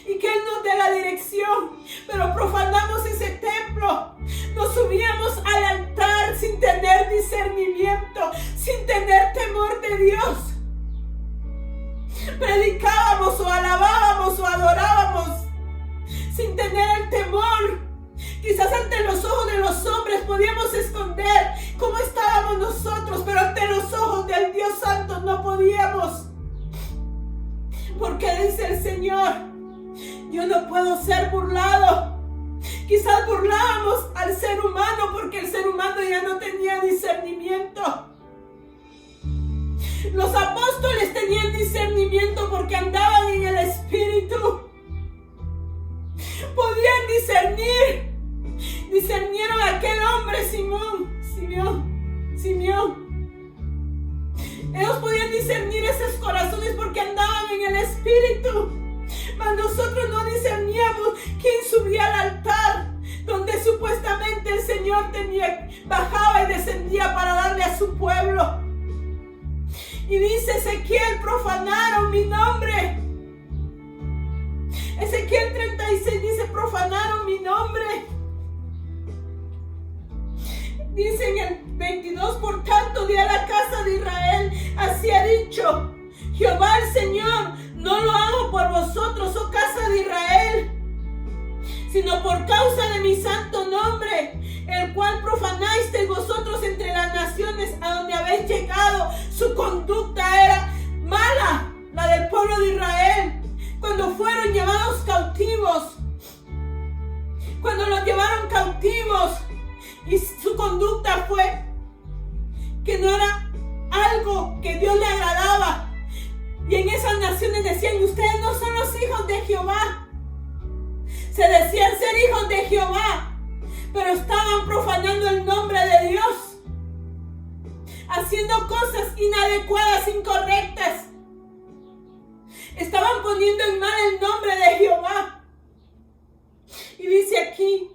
Y que Él nos dé la dirección. Pero profanamos ese templo. Nos subíamos al altar sin tener discernimiento, sin tener temor de Dios. Predicábamos o alabábamos o adorábamos sin tener el temor. Quizás ante los ojos de los hombres podíamos esconder cómo estábamos nosotros, pero ante los ojos del Dios Santo no podíamos. Porque dice el Señor, yo no puedo ser burlado. Quizás burlábamos al ser humano porque el ser humano ya no tenía discernimiento. Los apóstoles tenían discernimiento porque andaban en el Espíritu. Podían discernir. Discernieron a aquel hombre, Simeón. Ellos podían discernir esos corazones porque andaban en el Espíritu. Mas nosotros no discerníamos quién subía al altar, donde supuestamente el Señor bajaba y descendía para darle a su pueblo. Y dice Ezequiel, profanaron mi nombre. Ezequiel 36 dice, profanaron mi nombre. Dice en el 22, por tanto di a la casa de Israel, así ha dicho Jehová el Señor, no lo hago por vosotros, oh casa de Israel, sino por causa de mi santo nombre, el cual profanasteis vosotros entre las naciones a donde habéis llegado. Su conducta era mala, la del pueblo de Israel, cuando fueron llevados cautivos, cuando los llevaron cautivos. Y su conducta fue que no era algo que Dios le agradaba. Y en esas naciones decían, ustedes no son los hijos de Jehová. Se decían ser hijos de Jehová, pero estaban profanando el nombre de Dios, haciendo cosas inadecuadas, incorrectas. Estaban poniendo en mal el nombre de Jehová. Y dice aquí,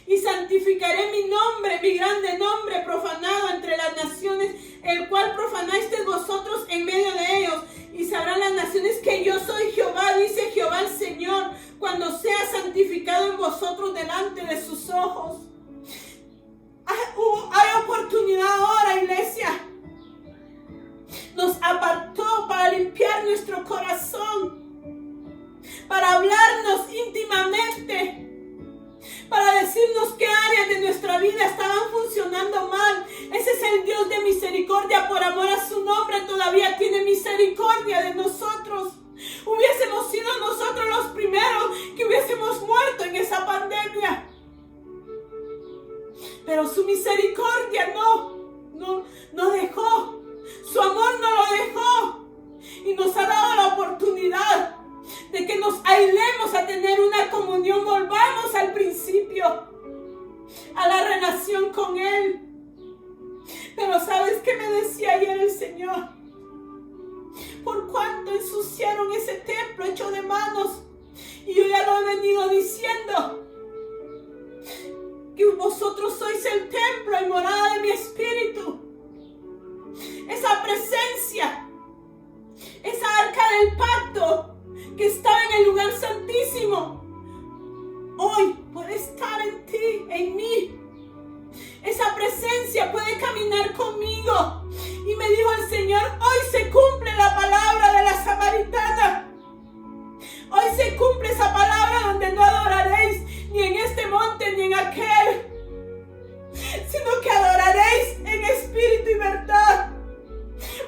y santificaré mi nombre, mi grande nombre profanado entre las naciones, el cual profanasteis vosotros en medio de ellos. Y sabrán las naciones que yo soy Jehová, dice Jehová el Señor, cuando sea santificado en vosotros delante de sus ojos. Hay oportunidad ahora, iglesia. Nos apartó para limpiar nuestro corazón, para hablarnos íntimamente, para decirnos qué áreas de nuestra vida estaban funcionando mal. Ese es el Dios de misericordia. Por amor a su nombre todavía tiene misericordia de nosotros. Hubiésemos sido nosotros los primeros que hubiésemos muerto en esa pandemia, pero su misericordia no dejó. Su amor no lo dejó y nos ha dado la oportunidad de que nos aislemos a tener una comunión, volvamos al principio, a la relación con Él. Pero ¿sabes qué me decía ayer el Señor? ¿Por cuánto ensuciaron ese templo hecho de manos. Y yo ya lo he venido diciendo, que vosotros sois el templo y morada de mi espíritu. Esa presencia, esa arca del pacto que estaba en el lugar santísimo, hoy puede estar en ti, en mí. Esa presencia puede caminar conmigo. Y me dijo el Señor, hoy se cumple la palabra de la samaritana. Hoy se cumple esa palabra donde no adoraréis ni en este monte ni en aquel, sino que adoraréis en espíritu y verdad.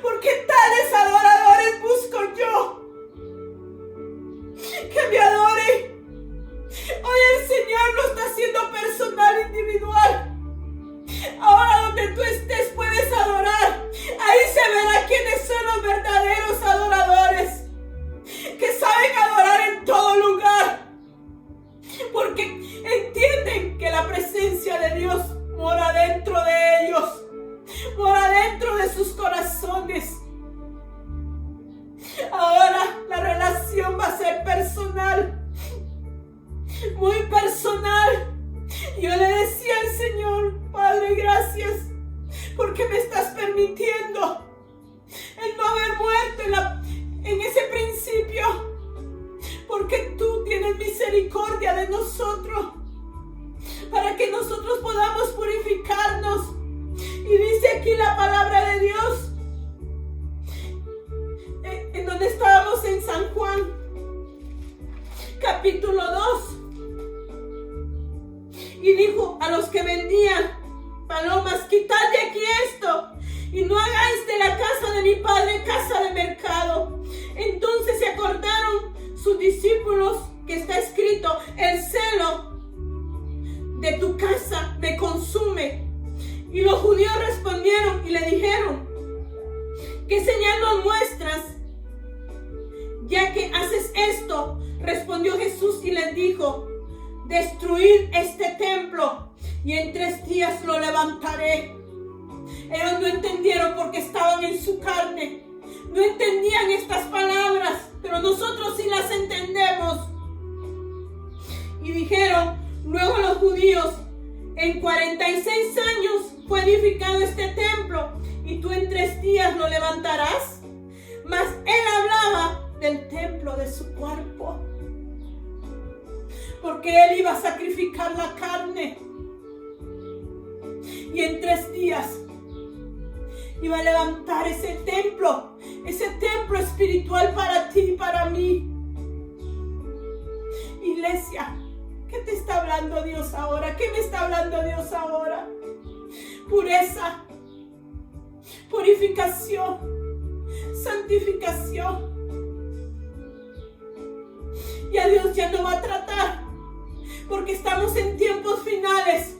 Porque tales adoradores busco yo, que me adoren. Hoy el Señor lo está haciendo personal, individual. Ahora donde tú estés puedes adorar. Ahí se verá quiénes son los verdaderos adoradores, que saben adorar en todo lugar, porque entienden que la presencia de Dios mora dentro de ellos, mora dentro de sus corazones. Ahora la relación va a ser personal, muy personal. Yo le decía al Señor, Padre, gracias, porque me estás permitiendo el no haber muerto en ese principio, porque tú tienes misericordia de nosotros, para que nosotros podamos purificarnos. Y dice aquí la palabra de Dios, en donde estábamos en San Juan, capítulo 2, y dijo a los que vendían palomas, quitad de aquí esto, y no hagáis de la casa de mi padre casa de mercado. Entonces se acordaron sus discípulos que está escrito, el celo de tu casa me consume. Y los judíos respondieron y le dijeron, ¿qué señal nos muestras ya que haces esto? Respondió Jesús y les dijo, destruid este templo y en 3 días lo levantaré. Ellos no entendieron porque estaban en su carne, no entendían estas palabras, pero nosotros sí las entendemos. Y dijeron luego los judíos, en 46 años fue edificado este templo y tú en 3 días lo levantarás. Mas él hablaba del templo de su cuerpo, porque él iba a sacrificar la carne y en 3 días iba a levantar ese templo espiritual para ti y para mí. Iglesia, ¿qué te está hablando Dios ahora? ¿Qué me está hablando Dios ahora? Pureza, purificación, santificación. Ya Dios ya no va a tratar, porque estamos en tiempos finales.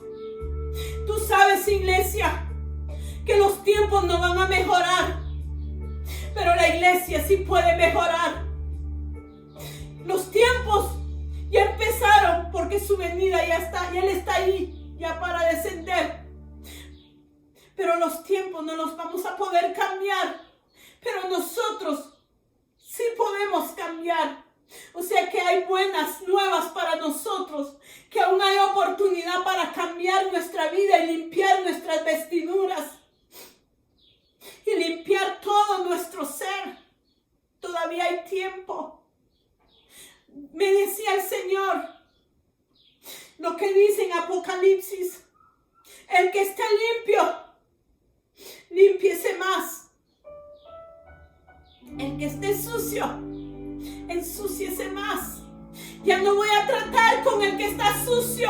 Tú sabes, iglesia, que los tiempos no van a mejorar, pero la iglesia sí puede mejorar. Los tiempos ya empezaron porque su venida ya está, y Él está ahí ya para descender. Pero los tiempos no los vamos a poder cambiar, pero nosotros sí podemos cambiar. O sea que hay buenas nuevas para nosotros, que aún hay oportunidad para cambiar nuestra vida y limpiar nuestras vestiduras y limpiar todo nuestro ser. Todavía hay tiempo. Me decía el Señor lo que dice en Apocalipsis: el que esté limpio, límpiese más. El que esté sucio, ensúciese más. Ya no voy a tratar con el que está sucio.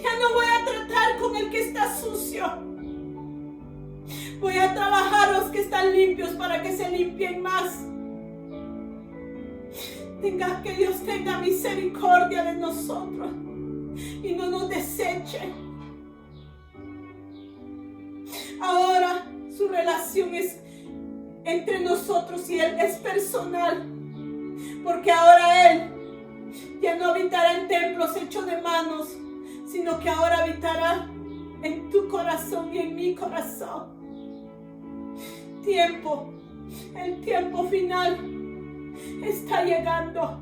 Ya no voy a tratar con el que está sucio. Voy a trabajar los que están limpios para que se limpien más. Que Dios tenga misericordia de nosotros y no nos deseche. Ahora su relación es entre nosotros y Él, es personal, porque ahora Él ya no habitará en templos hechos de manos, sino que ahora habitará en tu corazón y en mi corazón. Tiempo El tiempo final está llegando.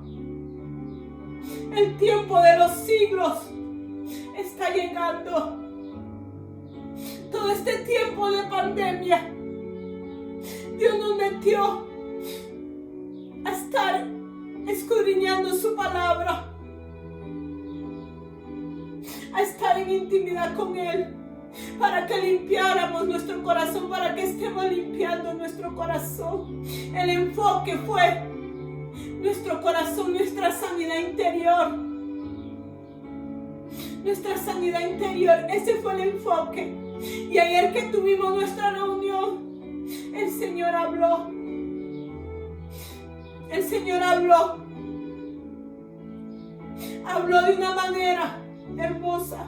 El tiempo de los siglos está llegando. Todo este tiempo de pandemia, Dios nos metió a estar escudriñando su palabra, a estar en intimidad con Él, para que limpiáramos nuestro corazón, para que estemos limpiando nuestro corazón. El enfoque fue nuestro corazón, nuestra sanidad interior. Nuestra sanidad interior, ese fue el enfoque. Y ayer que tuvimos nuestra reunión, el Señor habló. El Señor habló. Habló de una manera hermosa.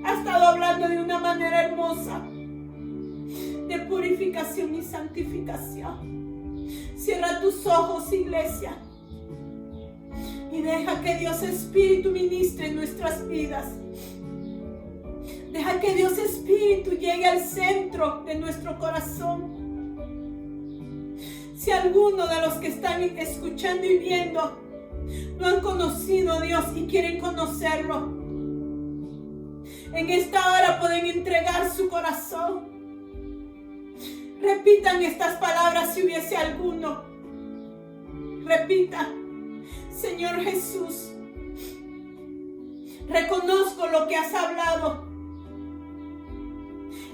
Ha estado hablando de una manera hermosa de purificación y santificación. Cierra tus ojos, iglesia, y deja que Dios Espíritu ministre en nuestras vidas. Deja que Dios Espíritu llegue al centro de nuestro corazón. Si alguno de los que están escuchando y viendo no han conocido a Dios y quieren conocerlo, en esta hora pueden entregar su corazón. Repitan estas palabras si hubiese alguno. Repita: Señor Jesús, reconozco lo que has hablado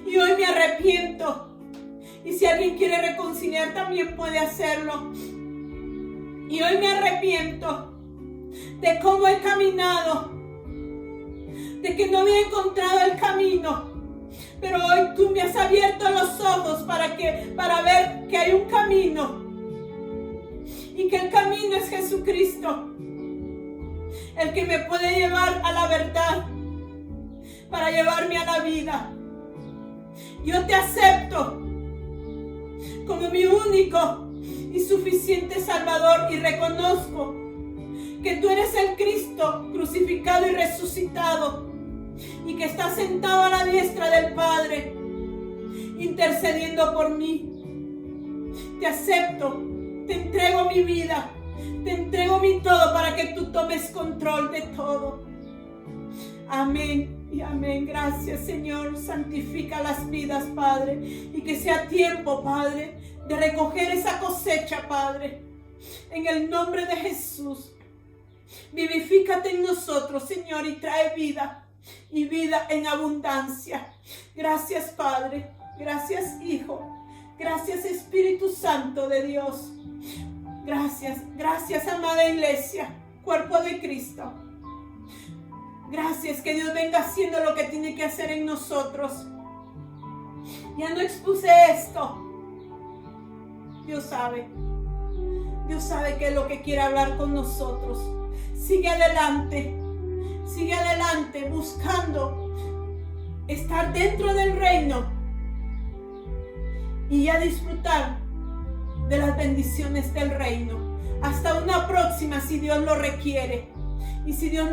y hoy me arrepiento. Y si alguien quiere reconciliar, también puede hacerlo. Y hoy me arrepiento de cómo he caminado, de que no había encontrado el camino, pero hoy tú me has abierto los ojos para ver que hay un camino, y que el camino es Jesucristo, el que me puede llevar a la verdad, para llevarme a la vida. Yo te acepto como mi único y suficiente Salvador, y reconozco que tú eres el Cristo crucificado y resucitado, y que está sentado a la diestra del Padre, intercediendo por mí. Te acepto, te entrego mi vida, te entrego mi todo, para que tú tomes control de todo. Amén y amén. Gracias, Señor. Santifica las vidas, Padre, y que sea tiempo, Padre, de recoger esa cosecha, Padre, en el nombre de Jesús. Vivifícate en nosotros, Señor, y trae vida, y vida en abundancia. Gracias, Padre. Gracias, Hijo. Gracias, Espíritu Santo de Dios. Gracias, gracias, amada iglesia, cuerpo de Cristo. Gracias, que Dios venga haciendo lo que tiene que hacer en nosotros. Ya no expuse esto. Dios sabe qué es lo que quiere hablar con nosotros. Sigue adelante buscando estar dentro del reino y ya disfrutar de las bendiciones del reino. Hasta una próxima, si Dios lo requiere, y si Dios no